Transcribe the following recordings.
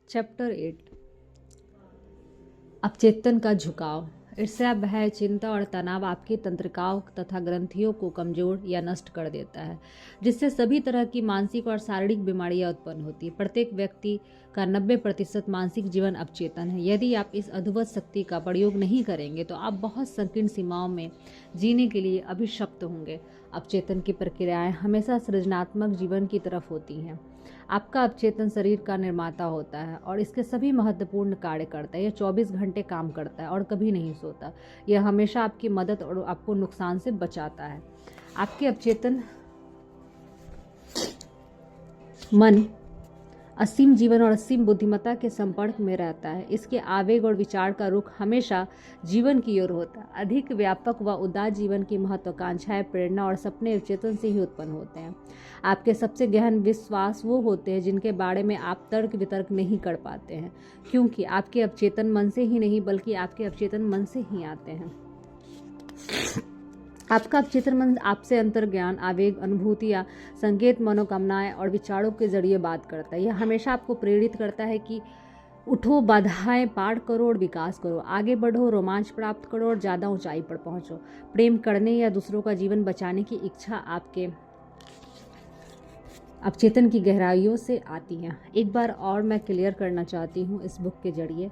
Chapter 8 अवचेतन का झुकाव। ईर्ष्या, भय, चिंता और तनाव आपकी तंत्रिकाओं तथा ग्रंथियों को कमजोर या नष्ट कर देता है, जिससे सभी तरह की मानसिक और शारीरिक बीमारियां उत्पन्न होती है। प्रत्येक व्यक्ति का 90% मानसिक जीवन अवचेतन है। यदि आप इस अद्भुत शक्ति का प्रयोग नहीं करेंगे तो आप बहुत संकीर्ण सीमाओं में जीने के लिए अभिशप्त होंगे। अवचेतन की प्रक्रियाएं हमेशा सृजनात्मक जीवन की तरफ होती हैं। आपका अवचेतन शरीर का निर्माता होता है और इसके सभी महत्वपूर्ण कार्य करता है। यह 24 घंटे काम करता है और कभी नहीं सोता। यह हमेशा आपकी मदद और आपको नुकसान से बचाता है। आपके अवचेतन मन असीम जीवन और असीम बुद्धिमत्ता के संपर्क में रहता है। इसके आवेग और विचार का रुख हमेशा जीवन की ओर होता है। अधिक व्यापक व उदार जीवन की महत्वाकांक्षाएं, प्रेरणा और सपने अवचेतन से ही उत्पन्न होते हैं। आपके सबसे गहन विश्वास वो होते हैं जिनके बारे में आप तर्क वितर्क नहीं कर पाते हैं, क्योंकि आपके अवचेतन मन से ही नहीं बल्कि आपके अवचेतन मन से ही आते हैं। आपका अवचेतन मन आपसे अंतर्ज्ञान, आवेग, अनुभूतियाँ, संकेत, मनोकामनाएं और विचारों के जरिए बात करता है। यह हमेशा आपको प्रेरित करता है कि उठो, बाधाएं पार करो और विकास करो, आगे बढ़ो, रोमांच प्राप्त करो और ज़्यादा ऊंचाई पर पहुंचो। प्रेम करने या दूसरों का जीवन बचाने की इच्छा आपके अवचेतन की गहराइयों से आती है। एक बार और मैं क्लियर करना चाहती हूँ, इस बुक के जरिए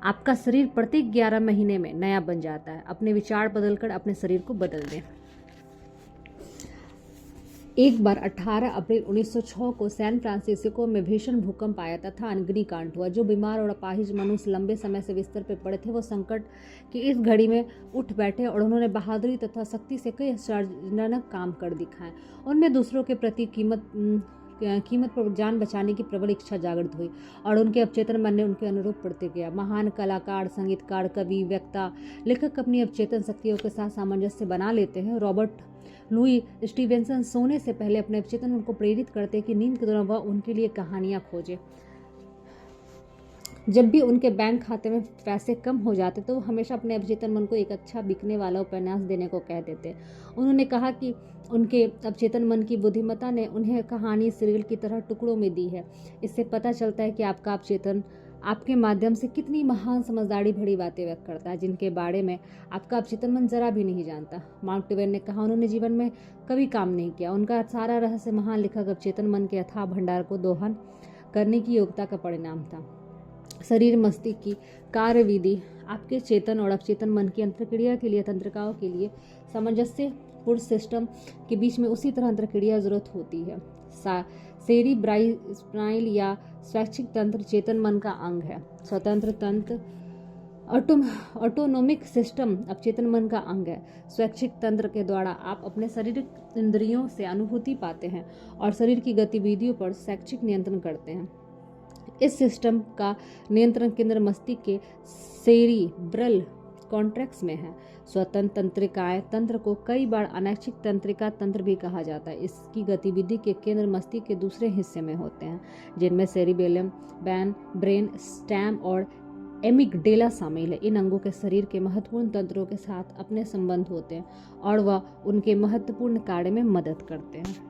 आपका शरीर प्रत्येक 11 महीने में नया बन जाता है। अपने विचार बदलकर अपने शरीर को बदल दें। एक बार 18 अप्रैल 1906 को सैन फ्रांसिस्को में भीषण भूकंप आया तथा अग्निकांड हुआ। जो बीमार और अपाहिज मनुष्य लंबे समय से बिस्तर पर पड़े थे, वो संकट की इस घड़ी में उठ बैठे और उन्होंने बहादुरी तथा शक्ति से कई आश्चर्यजनक काम कर दिखाए। उनमें दूसरों के प्रति कीमत पर जान बचाने की प्रबल इच्छा जागृत हुई और उनके अवचेतन मन ने उनके अनुरूप प्रतिक्रिया। महान कलाकार, संगीतकार, कवि, वक्ता, लेखक अपनी अवचेतन शक्तियों के साथ सामंजस्य बना लेते हैं। रॉबर्ट लुई स्टीवेंसन सोने से पहले अपने अवचेतन मन को प्रेरित करते हैं कि नींद के दौरान वह उनके लिए कहानियां खोजे। जब भी उनके बैंक खाते में पैसे कम हो जाते तो वो हमेशा अपने अवचेतन मन को एक अच्छा बिकने वाला उपन्यास देने को कह देते। उन्होंने कहा कि उनके अवचेतन मन की बुद्धिमत्ता ने उन्हें कहानी सीरियल की तरह टुकड़ों में दी है। इससे पता चलता है कि आपका अवचेतन आपके माध्यम से कितनी महान समझदारी भरी बातें व्यक्त करता है, जिनके बारे में आपका अवचेतन मन जरा भी नहीं जानता। मार्क ट्वेन ने कहा, उन्होंने जीवन में कभी काम नहीं किया। उनका सारा रहस्य महान लेखक अवचेतन मन के अथाह भंडार को दोहन करने की योग्यता का परिणाम था। शरीर मस्तिष्क की कार्यविधि आपके चेतन और अवचेतन मन की अंतर्क्रिया के लिए, तंत्रिकाओं के लिए सामंजस्यपूर्ण सिस्टम के बीच में उसी तरह अंतर्क्रिया जरूरत होती है। सेरिब्राइस्पाइनल या स्वैच्छिक तंत्र चेतन मन का अंग है। स्वतंत्र तंत्र ऑटोनोमिक सिस्टम अवचेतन मन का अंग है। स्वैच्छिक तंत्र के द्वारा आप अपने शारीरिक इंद्रियों से अनुभूति पाते हैं और शरीर की गतिविधियों पर स्वैच्छिक नियंत्रण करते हैं। इस सिस्टम का नियंत्रण केंद्र मस्तिष्क के सेरिब्रल कॉर्टेक्स में है। स्वतंत्र तंत्रिकाएं तंत्र को कई बार अनैच्छिक तंत्रिका तंत्र भी कहा जाता है। इसकी गतिविधि के केंद्र मस्तिष्क के दूसरे हिस्से में होते हैं, जिनमें सेरिबेलम, ब्रेन स्टेम और एमिगडेला शामिल है। इन अंगों के शरीर के महत्वपूर्ण तंत्रों के साथ अपने संबंध होते हैं और वह उनके महत्वपूर्ण कार्य में मदद करते हैं।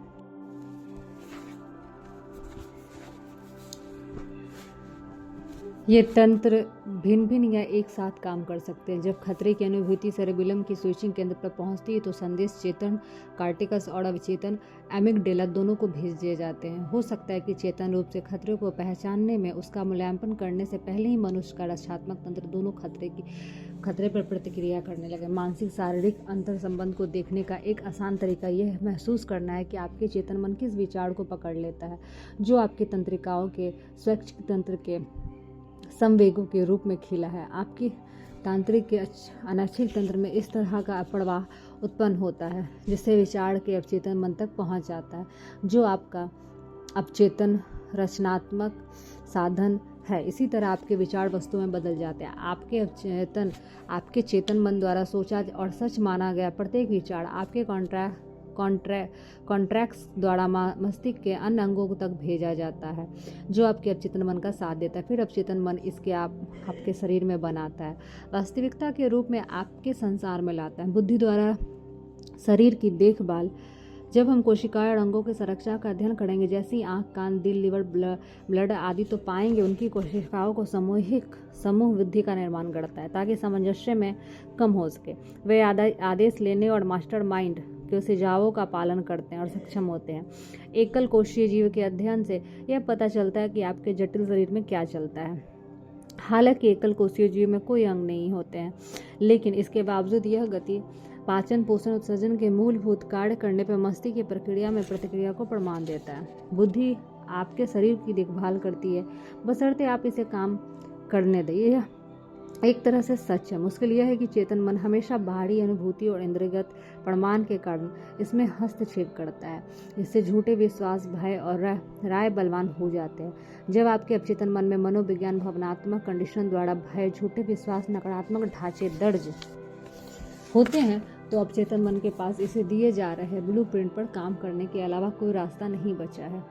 ये तंत्र भिन्न भिन्न या एक साथ काम कर सकते हैं। जब खतरे की अनुभूति सेरेबेलम की स्विचिंग केंद्र पर पहुंचती है तो संदेश चेतन कॉर्टिकस और अवचेतन एमिगडेला दोनों को भेज दिए जाते हैं। हो सकता है कि चेतन रूप से खतरे को पहचानने में उसका मूल्यांकन करने से पहले ही मनुष्य का रक्षात्मक तंत्र दोनों खतरे पर प्रतिक्रिया करने लगे। मानसिक शारीरिक अंतर संबंध को देखने का एक आसान तरीका यह महसूस करना है कि आपके चेतन मन किस विचार को पकड़ लेता है, जो आपकी तंत्रिकाओं के स्वैच्छिक तंत्र के संवेगों के रूप में खिला है। आपकी तांत्रिक के अनैच्छिक तंत्र में इस तरह का प्रवाह उत्पन्न होता है जिससे विचार के अवचेतन मन तक पहुंच जाता है, जो आपका अवचेतन रचनात्मक साधन है। इसी तरह आपके विचार वस्तु में बदल जाते हैं। आपके चेतन मन द्वारा सोचा और सच माना गया प्रत्येक विचार आपके कॉन्ट्रैक्ट्स द्वारा मस्तिष्क के अन्य अंगों तक भेजा जाता है, जो आपके अवचेतन मन का साथ देता है। फिर अवचेतन मन इसके आपके शरीर में बनाता है, वास्तविकता के रूप में आपके संसार में लाता है। बुद्धि द्वारा शरीर की देखभाल जब हम कोशिकाएं और अंगों की संरचना का अध्ययन करेंगे, जैसे ही आँख, कान, दिल, लिवर, ब्लड आदि, तो पाएंगे उनकी कोशिकाओं को समूह वृद्धि का निर्माण करता है ताकि सामंजस्य में कम हो सके। वे आदेश लेने और मास्टरमाइंड के सुझावों का पालन करते हैं और सक्षम होते हैं। एकल कोशीय जीव के अध्ययन से यह पता चलता है कि आपके जटिल शरीर में क्या चलता है। हालांकि एकल कोशीय जीव में कोई अंग नहीं होते हैं, लेकिन इसके बावजूद यह गति पाचन, पोषण, उत्सर्जन के मूलभूत कार्य करने पर मस्तिष्क की प्रक्रिया में प्रतिक्रिया को प्रमाण देता है। बुद्धि आपके शरीर की देखभाल करती है, बशर्ते आप इसे काम करने दें। यह एक तरह से सच है। मुश्किल यह है कि चेतन मन हमेशा बाहरी अनुभूति और इंद्रियगत प्रमाण के कारण इसमें हस्तक्षेप करता है। इससे झूठे विश्वास, भय और राय बलवान हो जाते हैं। जब आपके अवचेतन मन में मनोविज्ञान, भावनात्मक कंडीशन द्वारा भय, झूठे विश्वास, नकारात्मक ढांचे दर्ज होते हैं, तो अवचेतन मन के पास इसे दिए जा रहे ब्लूप्रिंट पर काम करने के अलावा कोई रास्ता नहीं बचा है।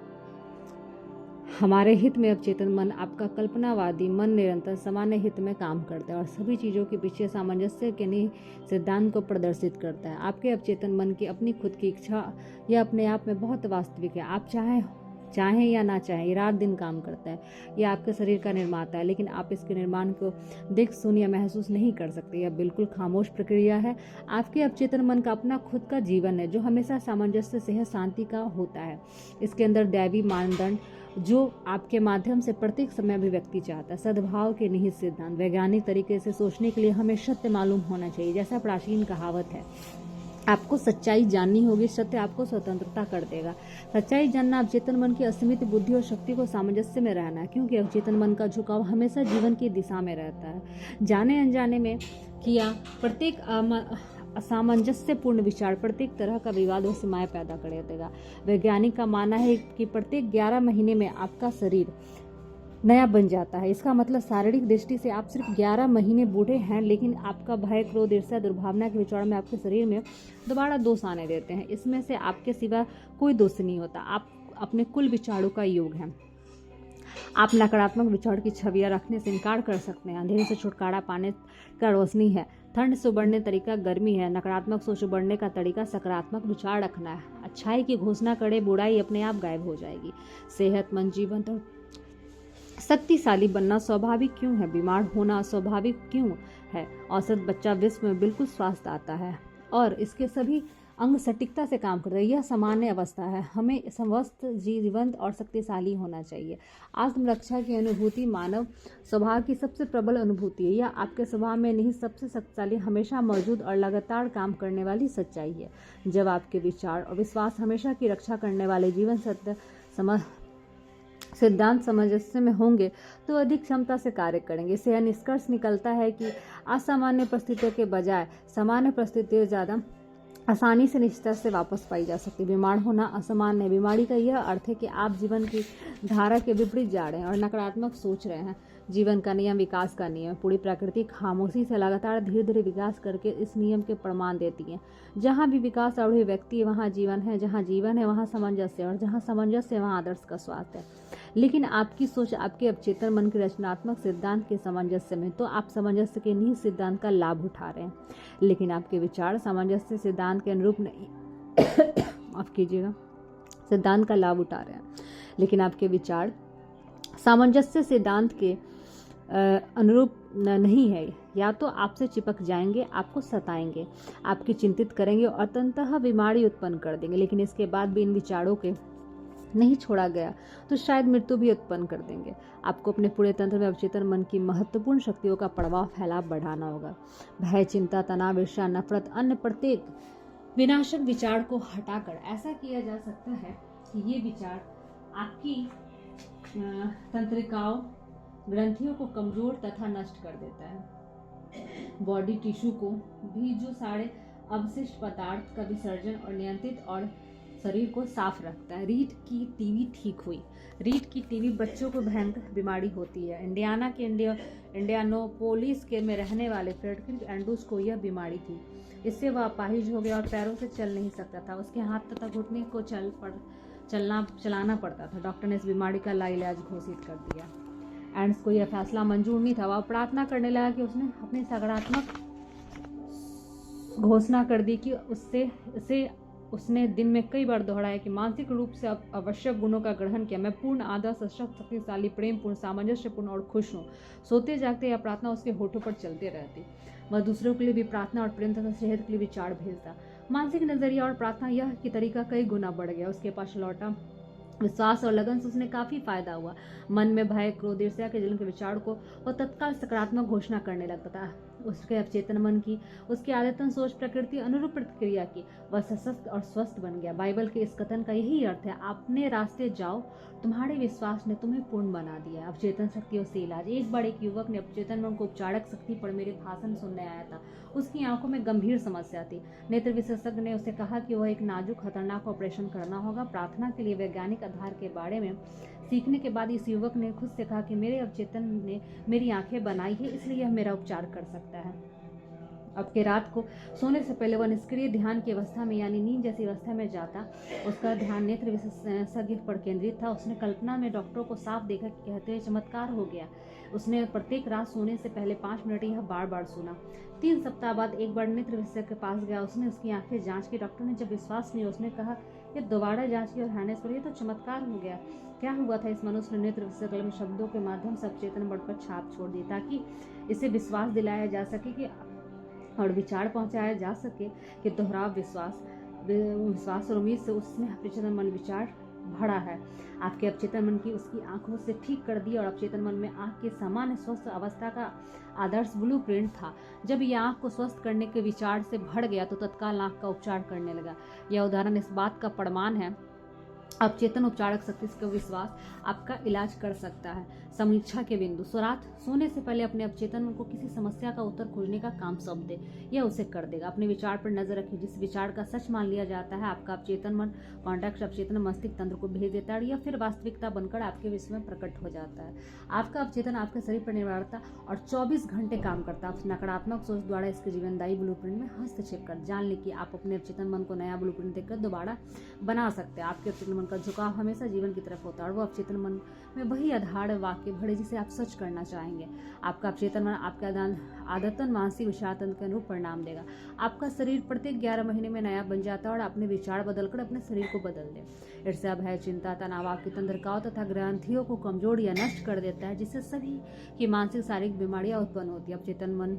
हमारे हित में अवचेतन मन, आपका कल्पनावादी मन, निरंतर सामान्य हित में काम करता है और सभी चीज़ों के पीछे सामंजस्य के सिद्धांत को प्रदर्शित करता है। आपके अवचेतन मन की अपनी खुद की इच्छा यह अपने आप में बहुत वास्तविक है। आप चाहें या ना चाहें, ये रात दिन काम करता है। यह आपके शरीर का निर्माता है, लेकिन आप इसके निर्माण को देख, सुन या महसूस नहीं कर सकते। यह बिल्कुल खामोश प्रक्रिया है। आपके अवचेतन मन का अपना खुद का जीवन है जो हमेशा सामंजस्य, सेहत, शांति का होता है। इसके अंदर दैवी मानदंड जो आपके माध्यम से प्रत्येक समय अभिव्यक्ति चाहता है। सद्भाव के निहित सिद्धांत। वैज्ञानिक तरीके से सोचने के लिए हमें सत्य मालूम होना चाहिए। जैसा प्राचीन कहावत है, आपको सच्चाई जाननी होगी, सत्य आपको स्वतंत्रता कर देगा। सच्चाई जानना अवचेतन मन की असीमित बुद्धि और शक्ति को सामंजस्य में रहना है, क्योंकि अवचेतन मन का झुकाव हमेशा जीवन की दिशा में रहता है। जाने अनजाने में किया प्रत्येक असामंजस्यपूर्ण विचार प्रत्येक तरह का विवाद और सीमाएं पैदा कर देगा। वैज्ञानिक का मानना है कि प्रत्येक 11 महीने में आपका शरीर नया बन जाता है। इसका मतलब शारीरिक दृष्टि से आप सिर्फ 11 महीने बूढ़े हैं, लेकिन आपका भय, क्रोध, ईर्ष्या, दुर्भावना के विचार में आपके शरीर में दोबारा दोष आने देते हैं। इसमें से आपके सिवा कोई दोष नहीं होता। आप अपने कुल विचारों का योग हैं। आप नकारात्मक विचार की छवियां रखने से इनकार कर सकते हैं। अंधेरे से छुटकारा पाने का रोशनी है। ठंड से उबरने तरीका गर्मी है। नकारात्मक सोच उबरने का तरीका सकारात्मक विचार रखना है। अच्छाई की घोषणा करे, बुराई अपने आप गायब हो जाएगी। सेहतमंद जीवन तो शक्तिशाली बनना स्वाभाविक क्यों है? बीमार होना स्वाभाविक क्यों है? औसत बच्चा विश्व में बिल्कुल स्वस्थ आता है और इसके सभी अंग सटीकता से काम करते हैं। यह सामान्य अवस्था है। हमें स्वस्थ, जीवंत और शक्तिशाली होना चाहिए। आत्मरक्षा की अनुभूति मानव स्वभाव की सबसे प्रबल अनुभूति है। यह आपके स्वभाव में नहीं, सबसे शक्तिशाली, हमेशा मौजूद और लगातार काम करने वाली सच्चाई है। जब आपके विचार और विश्वास हमेशा की रक्षा करने वाले जीवन सत्य सिद्धांत सामंजस्य में होंगे तो अधिक क्षमता से कार्य करेंगे। इससे यह निष्कर्ष निकलता है कि असामान्य परिस्थितियों के बजाय सामान्य परिस्थितियां ज़्यादा आसानी से निश्चित से वापस पाई जा सकती है। बीमार होना असामान्य है। बीमारी का यह अर्थ है कि आप जीवन की धारा के विपरीत जा रहे हैं और नकारात्मक सोच रहे हैं। जीवन का नियम विकास का नियम। पूरी प्रकृति खामोशी से लगातार धीरे धीरे विकास करके इस नियम के प्रमाण देती है। जहाँ भी विकास और अभिव्यक्ति है वहाँ जीवन है। जहाँ जीवन है वहाँ सामंजस्य, और जहाँ सामंजस्य है वहाँ आदर्श का स्वास्थ्य है। लेकिन आपकी सोच आपके अवचेतन मन के रचनात्मक सिद्धांत के सामंजस्य में, तो आप सामंजस्य के निहित सिद्धांत का लाभ उठा रहे हैं। लेकिन आपके विचार सामंजस्य सिद्धांत के अनुरूप नहीं माफ कीजिएगा, सिद्धांत का लाभ उठा रहे हैं, लेकिन आपके विचार सामंजस्य सिद्धांत के अनुरूप नहीं है। या तो आपसे चिपक जाएंगे, आपको सताएंगे, आपकी चिंतित करेंगे और अंततः बीमारी उत्पन्न कर देंगे। लेकिन इसके बाद भी इन विचारों के नहीं छोड़ा गया तो शायद मृत्यु भी उत्पन्न कर देंगे। आपको अपने पूरे तंत्र में अवचेतन मन की महत्वपूर्ण शक्तियों का प्रभाव फैलाव बढ़ाना होगा। भय, चिंता, तनाव, ईर्ष्या, नफरत, अन्य प्रत्येक विनाशक विचार को हटाकर ऐसा किया जा सकता है कि ये विचार आपकी तंत्रिकाओं, ग्रंथियों को कमजोर तथा नष्ट कर देता है। बॉडी टिश्यू को भी जो सारे अवशिष्ट पदार्थ का विसर्जन और नियंत्रित और शरीर को साफ रखता है। रीढ़ की टीबी ठीक हुई। रीढ़ की टीबी बच्चों को भयंकर बीमारी होती है। इंडियाना के इंडियानापोलिस के में रहने वाले फ्रेडरिक एंड्रूज को यह बीमारी थी। इससे वह अपाहिज हो गया और पैरों से चल नहीं सकता था। उसके हाथ तथा घुटने को चलाना पड़ता था। डॉक्टर ने इस बीमारी का लाइलाज घोषित कर दिया। एंड्स को यह फैसला मंजूर नहीं था। वह प्रार्थना करने लगा कि उसने अपनी सकारात्मक घोषणा कर दी कि उसे उसने दिन में कई बार दोहराया कि मानसिक रूप से आवश्यक गुणों का ग्रहण किया। मैं पूर्ण, आदर्श, सशक्त, शक्तिशाली, प्रेमपूर्ण, सामंजस्यपूर्ण और खुश हूँ। सोते जागते यह प्रार्थना उसके होठों पर चलती रहती। वह दूसरों के लिए भी प्रार्थना और प्रेम तथा सेहत के लिए विचार भेजता। मानसिक नजरिया और प्रार्थना यह की तरीका कई गुना बढ़ गया। उसके पास लौटा विश्वास और लगन से उसने काफी फायदा हुआ। मन में भय, क्रोध, ईर्ष्या के जलन के विचार को वह तत्काल सकारात्मक घोषणा करने लगता था। उसके अवचेतन मन की, उसकी आदतन सोच, प्रकृति अनुरूप प्रतिक्रिया की। वह सशक्त और स्वस्थ बन गया। बाइबल के इस कथन का यही अर्थ है, अपने रास्ते जाओ, तुम्हारे विश्वास ने तुम्हें पूर्ण बना दिया। अवचेतन शक्ति और से इलाज। एक बार एक युवक ने अवचेतन मन को उपचारक शक्ति पर मेरे भाषण सुनने आया था। उसकी आंखों में गंभीर समस्या थी। नेत्र विशेषज्ञ ने उसे कहा कि वह एक नाजुक, खतरनाक ऑपरेशन करना होगा। प्रार्थना के लिए वैज्ञानिक आधार के बारे में सीखने के बाद इस युवक ने खुद से कहा कि मेरे अवचेतन ने मेरी आंखें बनाई है, इसलिए यह मेरा उपचार कर सकता है। अब के रात को सोने से पहले वह निष्क्रिय ध्यान की अवस्था में यानी नींद जैसी अवस्था में जाता। उसका ध्यान नेत्र विशेषज्ञ पर केंद्रित था। उसने कल्पना में डॉक्टरों को साफ देखा कि कहते हुए चमत्कार हो गया। उसने प्रत्येक रात सोने से पहले 5 मिनट यह बार बार सुना। 3 सप्ताह बाद एक बार नेत्र विशेषज्ञ के पास गया। उसने उसकी आंखें जांच की। डॉक्टर ने जब विश्वास नहीं, उसने कहा ये दोबारा जांच की और हैनेस पर, ये तो चमत्कार हो गया। क्या हुआ था? इस मनुष्य ने नेत्र विशेषज्ञ में शब्दों के माध्यम से अवचेतन मन पर छाप छोड़ दी, ताकि इसे विश्वास दिलाया जा सके कि और विचार पहुंचाया जा सके कि दोहराव विश्वास और उम्मीद से उसमें अवचेतन मन विचार भरा है। आपके अवचेतन मन की उसकी आंखों से ठीक कर दी और अवचेतन मन में आंख के सामान्य स्वस्थ अवस्था का आदर्श ब्लूप्रिंट था। जब यह आंख को स्वस्थ करने के विचार से भर गया तो तत्काल आंख का उपचार करने लगा। यह उदाहरण इस बात का प्रमाण है, अवचेतन उपचारक शक्ति का विश्वास आपका इलाज कर सकता है। समीक्षा के बिंदु। रात सोने से पहले अपने अवचेतन मन को किसी समस्या का उत्तर खोजने का काम सौंप दे, यह उसे कर देगा। अपने विचार पर नजर रखिए। जिस विचार का सच मान लिया जाता है, आपका अवचेतन मन कॉन्टैक्ट अवचेतन मस्तिष्क तंत्र को भेज देता है, या फिर वास्तविकता बनकर आपके विश्व में प्रकट हो जाता है। आपका अवचेतन आपके शरीर पर निर्भर करता और 24 घंटे काम करता है। नकारात्मक सोच द्वारा इसके जीवनदायी ब्लूप्रिंट में हस्तक्षेप कर जान ले कि आप अपने अवचेतन मन को नया ब्लूप्रिंट देकर दोबारा बना सकते हैं। आपके अवचेतन मन का झुकाव हमेशा जीवन की तरफ होता है और वो अवचेतन मन में वही आधार वाक्य भरे जिसे आप सच करना चाहेंगे। आपका अवचेतन मन आपका आदतन मानसिक विचार तंत्र के अनुरूप परिणाम देगा। आपका शरीर प्रत्येक 11 महीने में नया बन जाता है और अपने विचार बदलकर अपने शरीर को बदल दे। ईर्ष्या, भय, चिंता, तनाव आपकी तंत्रिकाओं तथा ग्रंथियों को कमजोर या नष्ट कर देता है, जिससे सभी की मानसिक शारीरिक बीमारियां उत्पन्न होती है। अवचेतन मन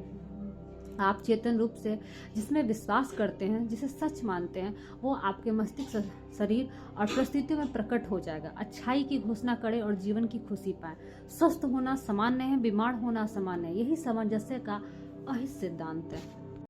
आप चेतन रूप से जिसमें विश्वास करते हैं, जिसे सच मानते हैं, वो आपके मस्तिष्क, शरीर और परिस्थितियों में प्रकट हो जाएगा। अच्छाई की घोषणा करें और जीवन की खुशी पाएं। स्वस्थ होना सामान्य है, बीमार होना सामान्य है। यही सामंजस्य का अहित सिद्धांत है।